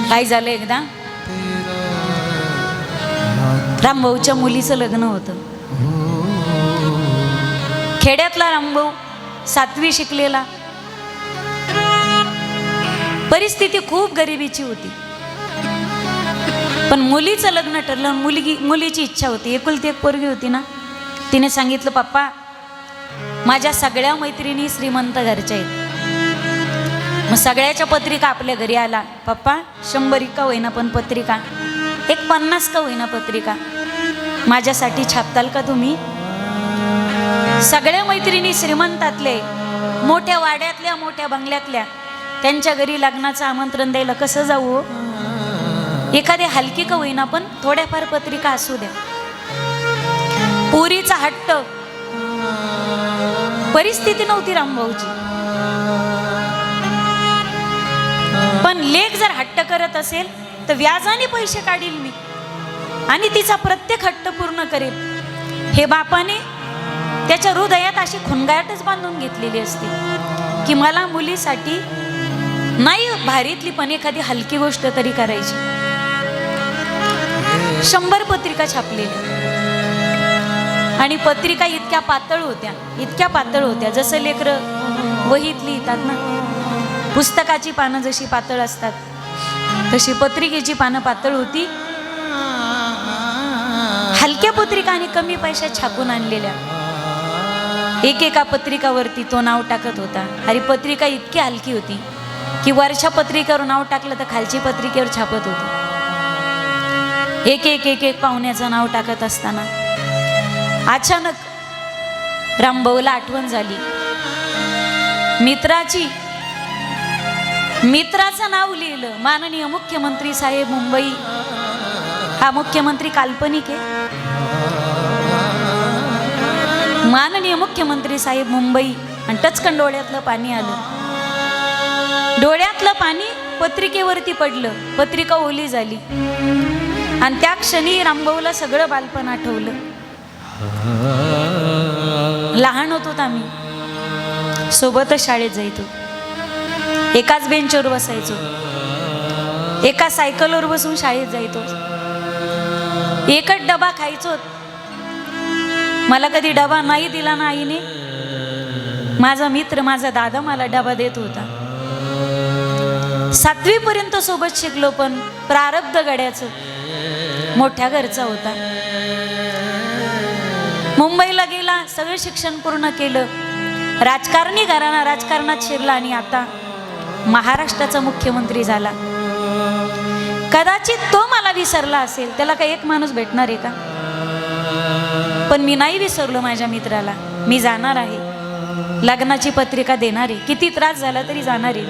काय झालं, एकदा रामभाऊच्या मुलीचं लग्न होतं. खेड्यातला रामभाऊ 7वी शिकलेला. परिस्थिती खूप गरिबीची होती, पण मुलीचं लग्न ठरलं. मुलीची इच्छा होती, एकुलती एक पोरगी होती ना. तिने सांगितलं, पप्पा माझ्या सगळ्या मैत्रिणी श्रीमंत घरच्या आहेत. मग सगळ्याच्या पत्रिका आपल्या घरी आला. पप्पा 100 का होईना पण पत्रिका, एक 50 का होईना पत्रिका माझ्यासाठी छापताल का तुम्ही? सगळ्या मैत्रिणी श्रीमंतातले, मोठ्या वाड्यातल्या, मोठ्या बंगल्यातल्या, त्यांच्या घरी लग्नाचं आमंत्रण द्यायला कसं जाऊ? एखादी हलकी का होईना पण थोड्याफार पत्रिका असू द्या. पुरीचा हट्ट. परिस्थिती नव्हती रामभाऊची, पण लेक जर हट्ट करत असेल तर व्याजाने पैसे काढील मी आणि तिचा प्रत्येक हट्ट पूर्ण करेल. हे बापाने त्याच्या हृदयात अशी खुणगाटच बांधून घेतलेली असते की मला मुलीसाठी नाही भारीतली पण एखादी हलकी गोष्ट तरी करायची. 100 पत्रिका छापलेल्या आणि पत्रिका इतक्या पातळ होत्या जसं लेकरं वहीत लिहितात ना. पुस्तकाची पानं जशी पातळ असतात तशी पत्रिकेची पानं पातळ होती. हलक्या पत्रिका आणि कमी पैशात छापून आणलेल्या. एकेका पत्रिकावरती तो नाव टाकत होता. अरे पत्रिका इतकी हलकी होती की वरच्या पत्रिकेवर नाव टाकलं तर खालची पत्रिकेवर छापत होती. एक पाहुण्याचं नाव टाकत असताना अचानक रामभाऊला आठवण झाली मित्राचं नाव लिहिलं. माननीय मुख्यमंत्री साहेब मुंबई. हा मुख्यमंत्री काल्पनिक आहे. माननीय मुख्यमंत्री साहेब मुंबई. आणि टचकन डोळ्यातलं पाणी आलं. डोळ्यातलं पाणी पत्रिकेवरती पडलं. पत्रिका ओली झाली आणि त्या क्षणी रामभाऊला सगळं बालपण आठवलं. लहान होतो आम्ही, सोबतच शाळेत जायचो, एकाच बेंचवर बसायचो, एका सायकलवर बसून शाळेत जायचो, एकच डबा खायचो. मला कधी डबा नाही दिला ना आईने. माझा मित्र, माझा दादा मला डबा देत होता. 7वी पर्यंत सोबत शिकलो, पण प्रारब्ध गड्याचं मोठ्या घरचा होता. मुंबईला गेला, सगळं शिक्षण पूर्ण केलं, राजकारणी घराणा, राजकारणात शिरला आणि आता महाराष्ट्राचा मुख्यमंत्री झाला. कदाचित तो मला विसरला असेल, त्याला काही एक माणूस भेटणार आहे का? पण मी नाही विसरलो माझ्या मित्राला. मी जाणार आहे, लग्नाची पत्रिका देणार आहे, किती त्रास झाला तरी जाणार आहे.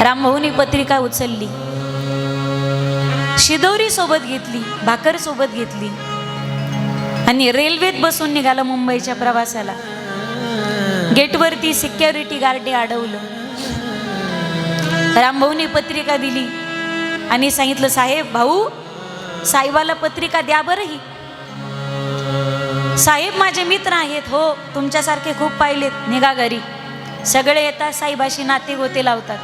रामभाऊनी पत्रिका उचलली, शिदोरी सोबत घेतली, भाकर सोबत घेतली आणि रेल्वेत बसून निघाला मुंबईच्या प्रवासाला. गेटवरती सिक्युरिटी गार्डे अडवलं. रामभाऊनी पत्रिका दिली आणि सांगितलं, साहेब भाऊ, साहेबाला पत्रिका द्या बरं. ही साहेब माझे मित्र आहेत. हो, तुमच्यासारखे खूप पाहिलेत. निघा घरी. सगळे येतात, साहेबाशी नाते गोते लावतात,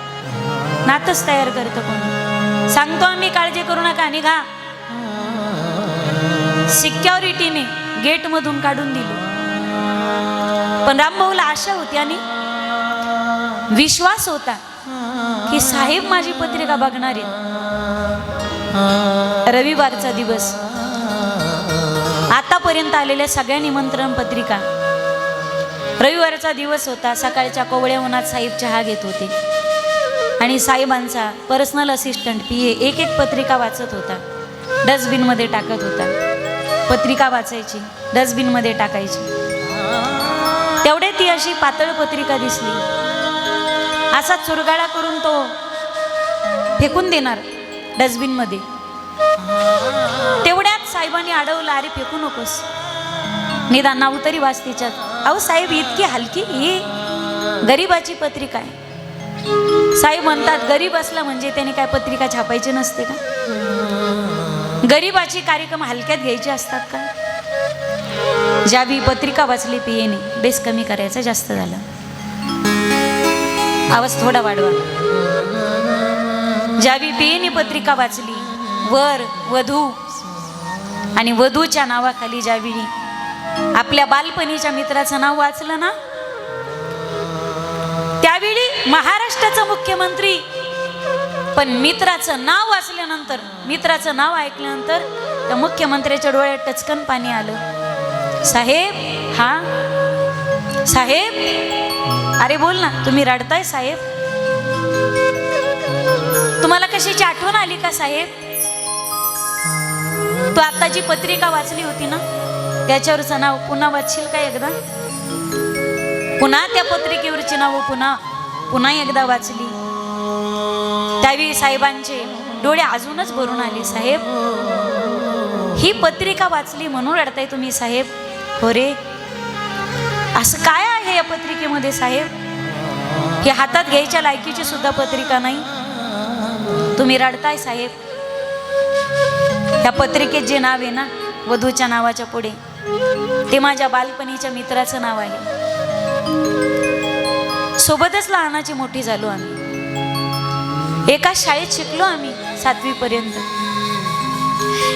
नातच तयार करतं कोण. सांगतो आम्ही, काळजी करू नका, निघा. सिक्युरिटीने गेटमधून काढून दिलं. पण रामभाऊला आशा होती आणि विश्वास होता की साहेब माझी पत्रिका बघणार आहेत. रविवारचा दिवस. आतापर्यंत आलेल्या सगळ्या निमंत्रण पत्रिका. रविवारचा दिवस होता. सकाळच्या कोवळ्या उन्हात साहेब चहा घेत होते आणि साहेबांचा पर्सनल असिस्टंट PA एक पत्रिका वाचत होता, डस्टबिनमध्ये टाकत होता. पत्रिका वाचायची, डस्टबिनमध्ये टाकायची. तेवढे ती अशी पातळ पत्रिका दिसली. असा चुरगाळा करून तो फेकून देणार डस्टबिनमध्ये. तेवढ्यात साहेबांनी अडवलं, अरे फेकू नकोस, निदान नाव तरी वाच तिच्यात. अहो साहेब, इतकी हलकी, ही गरीबाची पत्रिका आहे. साहेब म्हणतात, गरीब असला म्हणजे त्याने काय पत्रिका छापायची नसते का? गरीबाची कार्यक्रम हलक्यात घ्यायचे असतात का? ज्यावी पत्रिका वाचली PAने, बेस कमी करायचा, जास्त झाला, आवाज थोडा वाढवा. ज्यावेळी पियेनी पत्रिका वाचली, वर वधू आणि वधूच्या नावाखाली ज्यावेळी आपल्या बालपणीच्या मित्राचं नाव वाचलं ना, त्यावेळी महाराष्ट्राचा मुख्यमंत्री पण मित्राचं नाव वाचल्यानंतर, मित्राचं नाव ऐकल्यानंतर त्या मुख्यमंत्र्याच्या डोळ्यात टचकन पाणी आलं. साहेब, हा साहेब, अरे बोल ना, तुम्ही रडताय साहेब? तुम्हाला कशाची आठवण आली का साहेब? तू आता जी पत्रिका वाचली होती ना, त्याच्यावरचं नाव पुन्हा वाचशील का एकदा? पुन्हा त्या पत्रिकेवरची नाव पुन्हा एकदा वाचली. त्यावेळी साहेबांचे डोळे अजूनच भरून आले. साहेब, ही पत्रिका वाचली म्हणून रडताय तुम्ही साहेब? हो रे, असं काय आहे या पत्रिकेमध्ये साहेब? ही हातात घ्यायच्या लायकीची सुद्धा पत्रिका नाही, तुम्ही रडताय साहेब? या पत्रिकेत जे नाव आहे ना, वधूच्या नावाच्या पुढे, ते माझ्या बालपणीच्या मित्राचं नाव आहे. सोबतच लहानाची मोठी झालो आम्ही, एकाच शाळेत शिकलो आम्ही 7वी पर्यंत.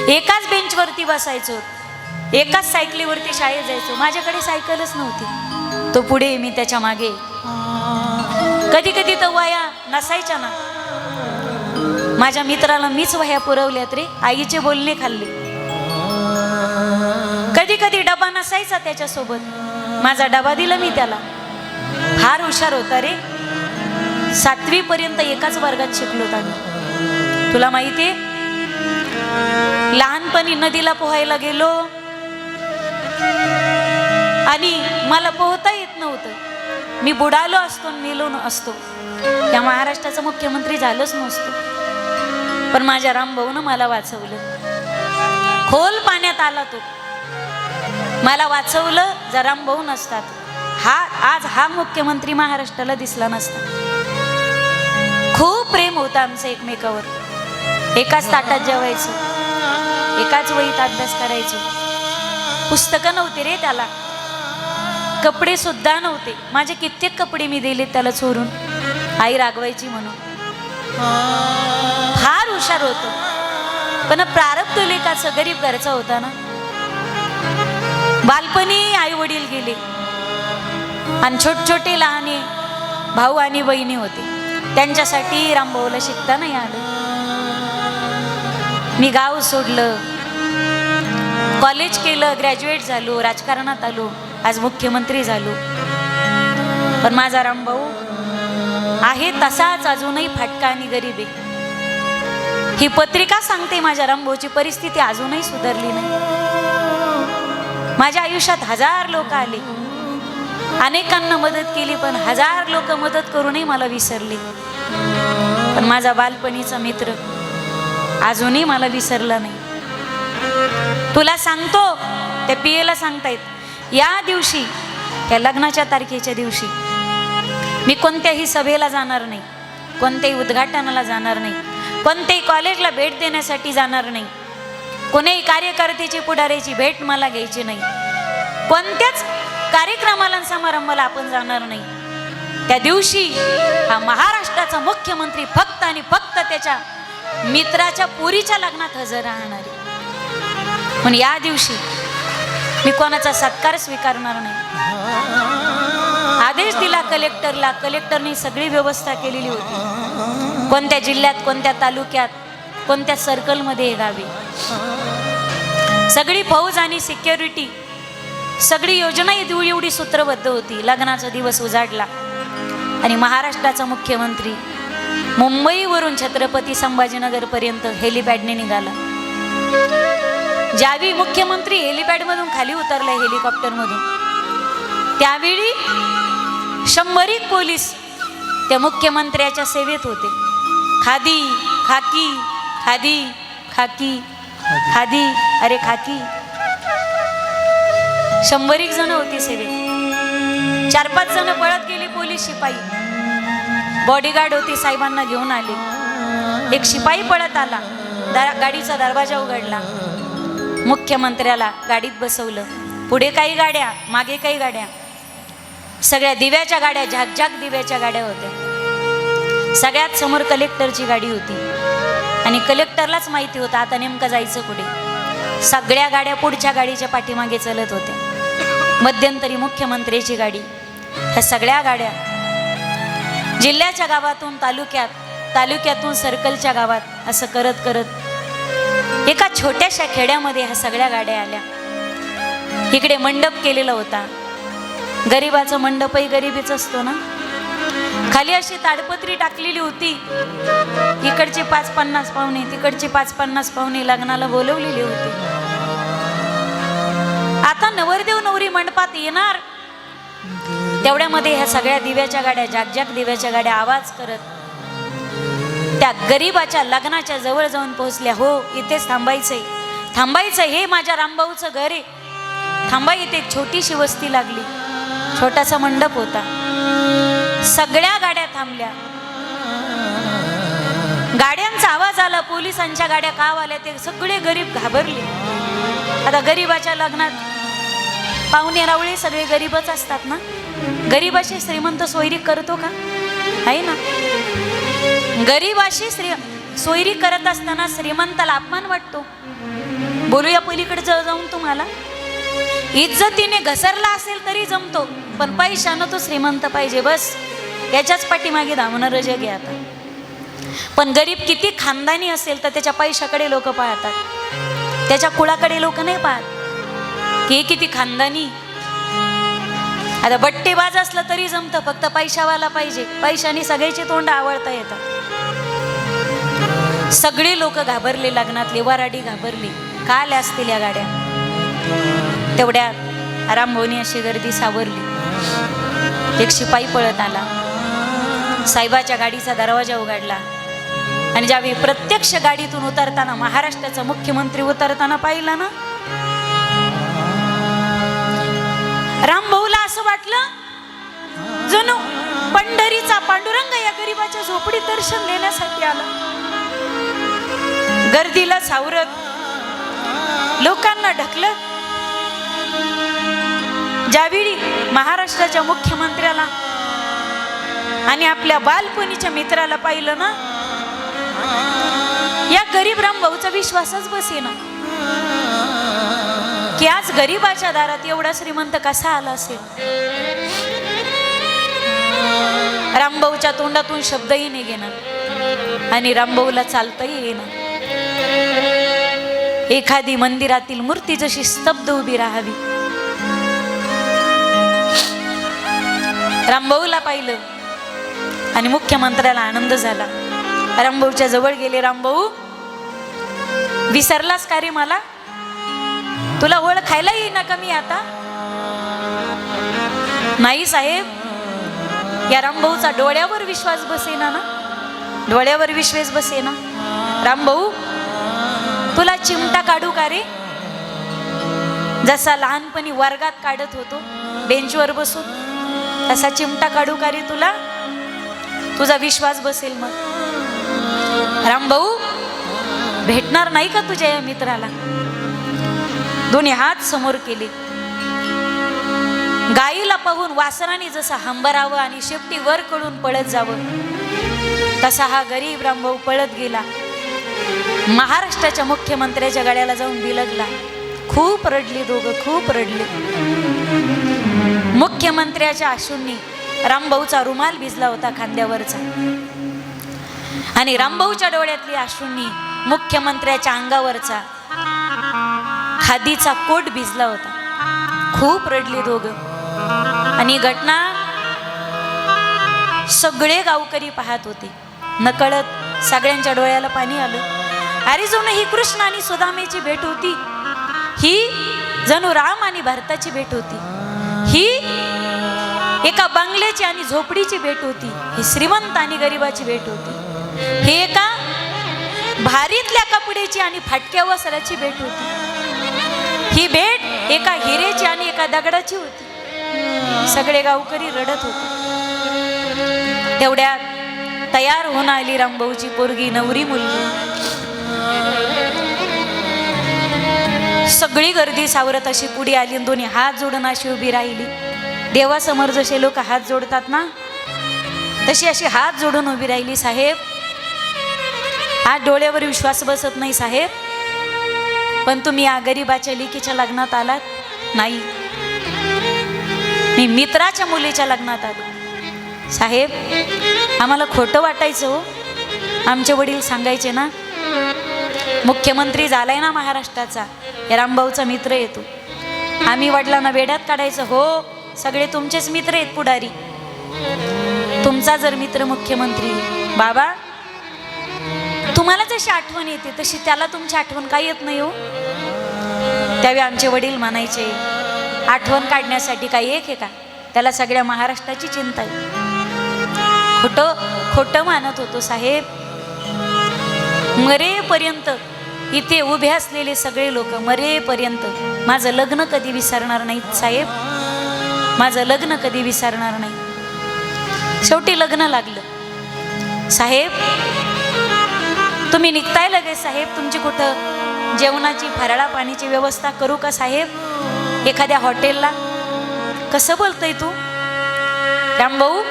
एकाच बेंचवरती बसायचो, एकाच सायकलीवरती शाळेत जायचो. माझ्याकडे सायकलच नव्हती, तो पुढे मी त्याच्या मागे. कधी कधी तर वह्या नसायच्या ना, माझ्या मित्राला मीच वह्या पुरवल्यात रे, आईचे बोलणे खाल्ले. कधी कधी डबा नसायचा त्याच्यासोबत, माझा डबा दिला मी त्याला. फार हुशार होता रे. 7वी पर्यंत एकाच वर्गात शिकलो आम्ही. तुला माहितीये, लहानपणी नदीला पोहायला गेलो आणि मला पोहता येत नव्हतं. मी बुडालो असतो, मेलो असतो, त्या महाराष्ट्राचा मुख्यमंत्री झालोच नसतो. पण माझ्या रामभाऊनं मला वाचवलं. खोल पाण्यात आला तो, मला वाचवलं. जर रामभाऊ नसतात, आज हा मुख्यमंत्री महाराष्ट्राला दिसला नसता. खूप प्रेम होतं आमचं एकमेकावर. एकाच ताटात जेवायचो, एकाच वहीत अभ्यास करायचो. पुस्तकं नव्हते रे त्याला, कपडे सुद्धा नव्हते. माझे कित्येक कपडे मी दिले त्याला चोरून, आई रागवायची म्हणून. फार हुशार होतो, पण प्रारब्ध लेखाचं गरीब घरचा होता ना. बालपणी आई वडील गेले आणि छोटे लहाने भाऊ आणि बहिणी होते. त्यांच्यासाठी रामभाऊला शिकता नाही आलं. मी गाव सोडलं, कॉलेज केलं, ग्रॅज्युएट झालो, राजकारणात आलो, आज मुख्यमंत्री झालो. पण माझा रामभाऊ आहे तसाच अजूनही फाटका आणि गरीब आहे. ही पत्रिका सांगते माझ्या रामभाऊची परिस्थिती अजूनही सुधारली नाही. माझ्या आयुष्यात 1000 लोक आले, अनेकांना मदत केली, पण 1000 लोक मदत करूनही मला विसरले. पण माझा बालपणीचा मित्र अजूनही मला विसरला नाही. तुला सांगतो, त्या पियेला सांगतायत, या दिवशी, त्या लग्नाच्या तारखेच्या दिवशी मी कोणत्याही सभेला जाणार नाही, कोणत्याही उद्घाटनाला जाणार नाही, कोणत्याही कॉलेजला भेट देण्यासाठी जाणार नाही, कोणत्याही कार्यकर्त्याची पुढाऱ्याची भेट मला घ्यायची नाही, कोणत्याच कार्यक्रमाला समारंभाला आपण जाणार नाही. त्या दिवशी हा महाराष्ट्राचा मुख्यमंत्री फक्त आणि फक्त त्याच्या मित्राच्या पोरीच्या लग्नात हजर राहणार आहे. पण या दिवशी मी कोणाचा सत्कार स्वीकारणार नाही. आदेश दिला कलेक्टरला, कलेक्टरने सगळी व्यवस्था केलेली होती. कोणत्या जिल्ह्यात, कोणत्या तालुक्यात, कोणत्या सर्कलमध्ये गावी, सगळी फौज आणि सिक्युरिटी, सगळी योजना एवढी सूत्रबद्ध होती. लग्नाचा दिवस उजाडला आणि महाराष्ट्राचा मुख्यमंत्री मुंबईवरून छत्रपती संभाजीनगर पर्यंत हेलिपॅडने निघाला. ज्यावेळी मुख्यमंत्री हेलिपॅडमधून खाली उतरले, हेलिकॉप्टरमधून, त्यावेळी 100 पोलीस त्या मुख्यमंत्र्याच्या सेवेत होते. खादी खाकी, खादी खाकी, खादी, अरे खाकी. 100 जण होती सेवेत. 4-5 जण पळत गेली पोलीस शिपाई. बॉडीगार्ड होते, साहेबांना घेऊन आले. एक शिपाई पळत आला, गाडीचा दरवाजा उघडला, मुख्यमंत्र्याला गाडीत बसवलं. पुढे काही गाड्या, मागे काही गाड्या, सगळ्या दिव्याच्या गाड्या, झाकझाक दिव्याच्या गाड्या होत्या. सगळ्यात समोर कलेक्टरची गाडी होती आणि कलेक्टरलाच माहिती होतं आता नेमकं जायचं कुठे. सगळ्या गाड्या पुढच्या गाडीच्या पाठीमागे चलत होत्या. मध्यंतरी मुख्यमंत्र्याची गाडी. ह्या सगळ्या गाड्या जिल्ह्याच्या गावातून तालुक्यात, तालुक्यातून सर्कलच्या गावात असं करत करत एका छोट्याशा खेड्यामध्ये ह्या सगळ्या गाड्या आल्या. इकडे मंडप केलेला होता. गरिबाचं मंडपही गरिबीच असतो ना. खाली अशी ताडपत्री टाकलेली होती. इकडचे 5-50 पाहुणे, तिकडचे 5-50 पाहुणे लग्नाला बोलवलेले होते. आता नवरदेव नवरी मंडपात येणार तेवढ्यामध्ये ह्या सगळ्या दिव्याच्या गाड्या, जागजाग दिव्याच्या गाड्या आवाज करत त्या गरीबाच्या लग्नाच्या जवळ जाऊन पोहोचल्या. हो, इथेच थांबायचंय, थांबायचं, हे माझ्या रामभाऊचं घर आहे, थांबा. इथे एक छोटीशी वस्ती लागली, छोटासा मंडप होता. सगळ्या गाड्या थांबल्या. गाड्यांचा आवाज आला. पोलिसांच्या गाड्या का आल्या ते सगळे गरीब घाबरले. आता गरीबाच्या लग्नात पाहुणे रावळे सगळे गरीबच असतात ना. गरीबाशी श्रीमंत सोयरी करतो का? आहे ना. गरीबाशी सोयरी करत असताना श्रीमंताला अपमान वाटतो. बोलूया पलीकडे जाऊन तुम्हाला. इज्जतीने घसरला असेल तरी जमतो, पण पैशानं तो श्रीमंत पाहिजे, बस याच्याच पाठीमागे धावणारं जग आहे आता. पण गरीब किती खानदानी असेल तर त्याच्या पैशाकडे लोक पाहतात, त्याच्या कुळाकडे लोक नाही पाहत की हे किती खानदानी. आता बट्टेबाज असलं तरी जमतं, फक्त पैशावाला पाहिजे. पैशाने सगळ्याची तोंड आवडता येतात. सगळे लोक घाबरले. लग्नातले वराडी घाबरली. का आल्या असतील या गाड्या? तेवढ्यात रामभाऊनी अशी गर्दी सावरली. एक शिपाई पळत आला. साहेबाच्या गाडीचा दरवाजा उघडला आणि ज्यावेळी प्रत्यक्ष गाडीतून उतरताना महाराष्ट्राचा मुख्यमंत्री उतरताना पाहिला ना, रामभाऊला असं वाटलं जणू पंढरीचा पांडुरंग या गरीबाच्या झोपडीत दर्शन देण्यासाठी आला. गर्दीला सावरत, लोकांना ढकलत ज्यावेळी महाराष्ट्राच्या मुख्यमंत्र्याला आणि आपल्या बालपणीच्या मित्राला पाहिलं ना, या गरीब रामभाऊचा विश्वासच बसेना की आज गरीबाच्या दारात एवढा श्रीमंत कसा आला असेल. रामभाऊच्या तोंडातून शब्दही निघेना आणि रामभाऊला चालताही येईना. एखादी मंदिरातील मूर्ती जशी स्तब्ध उभी राहावी. रामभाऊला पाहिलं आणि मुख्यमंत्र्याला आनंद झाला. रामभाऊच्या जवळ गेले. रामभाऊ, विसरलास का रे मला? तुला ओळखायला येईना का मी आता? नाही साहेब. या रामभाऊचा डोळ्यावर विश्वास बसेना ना, डोळ्यावर विश्वास बसेना. रामभाऊ, तुला चिमटा काढू का रे? जसा लहानपणी वर्गात काढत होतो बेंचवर बसून, तसा चिमटा काढू का रे तुला? तुझा विश्वास बसेल मग. रामभाऊ भेटणार नाही का तुझ्या या मित्राला? दोन्ही हात समोर केले. गाईला पाहून वासराने जसं हंबरावं आणि शेपटी वर कडून पळत जावं, तसा हा गरीब रामभाऊ पळत गेला. महाराष्ट्राच्या मुख्यमंत्र्याच्या गाड्याला जाऊन बिलगला. खूप रडली दोघं, खूप रडली. मुख्यमंत्र्याच्या अश्रूंनी रामभाऊचा रुमाल भिजला होता खांद्यावरचा, आणि रामभाऊच्या डोळ्यातली अश्रूंनी मुख्यमंत्र्याच्या अंगावरचा खादीचा कोट भिजला होता. खूप रडली दोघं. आणि घटना सगळे गावकरी पाहत होते. नकळत सगळ्यांच्या डोळ्याला पाणी आलं. अरे जणू ही कृष्ण आणि सुदामेची भेट होती. ही जणू राम आणि भरताची भेट होती. ही एका बंगल्याची आणि झोपडीची भेट होती. ही श्रीमंत आणि गरिबाची भेट होती. ही एका भारीतल्या कपड्याची आणि फाटक्या वस्त्राची भेट होती. ही भेट एका हिरेची आणि एका दगडाची होती. सगळे गावकरी रडत होते. तेवढ्यात तयार होऊन आली रामभाऊची पोरगी, नवरी मुलगी. सगळी गर्दी सावरत अशी पुढे आली. दोन्ही हात जोडून अशी उभी राहिली. देवासमोर जसे लोक हात जोडतात ना, तशी अशी हात जोडून उभी राहिली. साहेब, आज डोळ्यावर विश्वास बसत नाही साहेब, पण तुम्ही या गरीबाच्या लेकीच्या लग्नात आलात. नाही, मी मित्राच्या मुलीच्या लग्नात आलो. साहेब, आम्हाला खोटं वाटायचं हो. आमचे वडील सांगायचे ना, मुख्यमंत्री झालाय ना महाराष्ट्राचा, हे रामभाऊचा मित्र येतो. आम्ही वडिलांना वेड्यात काढायचं, हो सगळे तुमचेच मित्र आहेत पुढारी, तुमचा जर मित्र मुख्यमंत्री. बाबा, तुम्हाला जशी आठवण येते तशी त्याला तुमची आठवण काय येत नाही हो. त्यावेळी आमचे वडील म्हणायचे, आठवण काढण्यासाठी काही एक आहे का, त्याला सगळ्या महाराष्ट्राची चिंता आहे. खोटं खोटं मानत होतो साहेब. मरेपर्यंत इथे उभे असलेले सगळे लोक मरेपर्यंत माझं लग्न कधी विसरणार नाहीत साहेब, माझं लग्न कधी विसरणार नाही. शेवटी लग्न लागलं. साहेब, तुम्ही निघताय लगेच साहेब, तुमची कुठं जेवणाची फराळा पाण्याची व्यवस्था करू का साहेब, एखाद्या हॉटेलला. कसं बोलतोय तू रामभाऊ,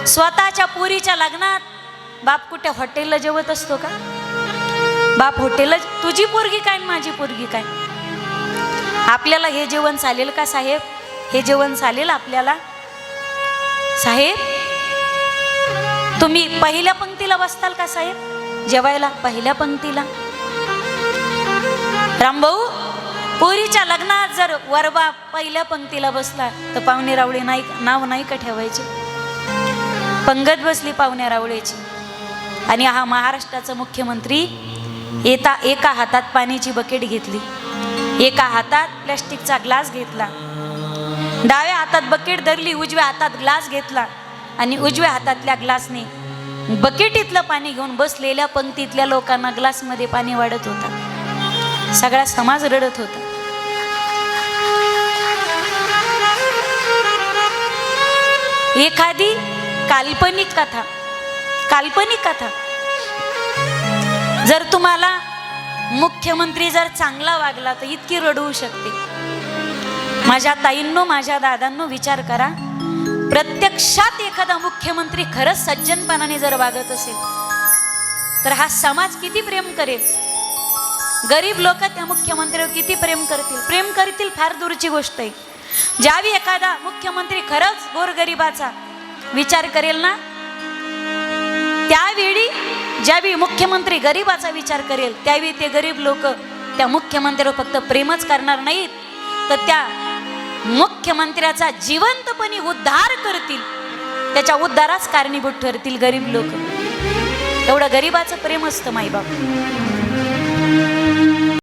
स्वतःच्या पोरीच्या लग्नात बाप कुठे हॉटेलला जेवत असतो का. बाप हॉटेलला, तुझी पोरगी काय माझी पोरगी काय, आपल्याला हे जेवण चालेल का साहेब, हे जेवण चालेल आपल्याला. साहेब, तुम्ही पहिल्या पंक्तीला बसताल का साहेब जेवायला, पहिल्या पंक्तीला. रामभाऊ, पोरीच्या लग्नात जर वरबा पहिल्या पंक्तीला बसला तर पाहुणे रावळे नाही, नाव नाही का ठेवायचे. पंगत बसली पाहुण्या रावळेची. आणि हा महाराष्ट्राचा मुख्यमंत्री येता एका हातात पाण्याची बकेट घेतली, एका हातात प्लॅस्टिकचा ग्लास घेतला, डाव्या हातात बकेट धरली, उजव्या हातात ग्लास घेतला आणि उजव्या हातातल्या ग्लासने बकेटीतलं पाणी घेऊन बसलेल्या पंक्तीतल्या लोकांना ग्लासमध्ये पाणी वाढत होता. सगळा समाज रडत होता. एखादी काल्पनिक कथा, काल्पनिक कथा, जर तुम्हाला मुख्यमंत्री जर चांगला वागला तर इतकी रडवू शकते. माझ्या ताईंनो, माझ्या दादांनो, विचार करा, प्रत्यक्षात एखादा मुख्यमंत्री खरंच सज्जनपणाने जर वागत असेल तर हा समाज किती प्रेम करेल. गरीब लोक त्या मुख्यमंत्र्यावर किती प्रेम करतील. प्रेम करतील फार दूरची गोष्ट आहे. ज्यावेळी एखादा मुख्यमंत्री खरंच गोरगरिबाचा विचार करेल ना, त्यावेळी ज्यावेळी मुख्यमंत्री गरीबाचा विचार करेल त्यावेळी ते गरीब लोक त्या मुख्यमंत्र्यावर फक्त प्रेमच करणार नाहीत, तर त्या मुख्यमंत्र्याचा जिवंतपणे उद्धार करतील, त्याच्या उद्धारास कारणीभूत ठरतील गरीब लोक. एवढं गरीबाचं प्रेम असतं माईबाप.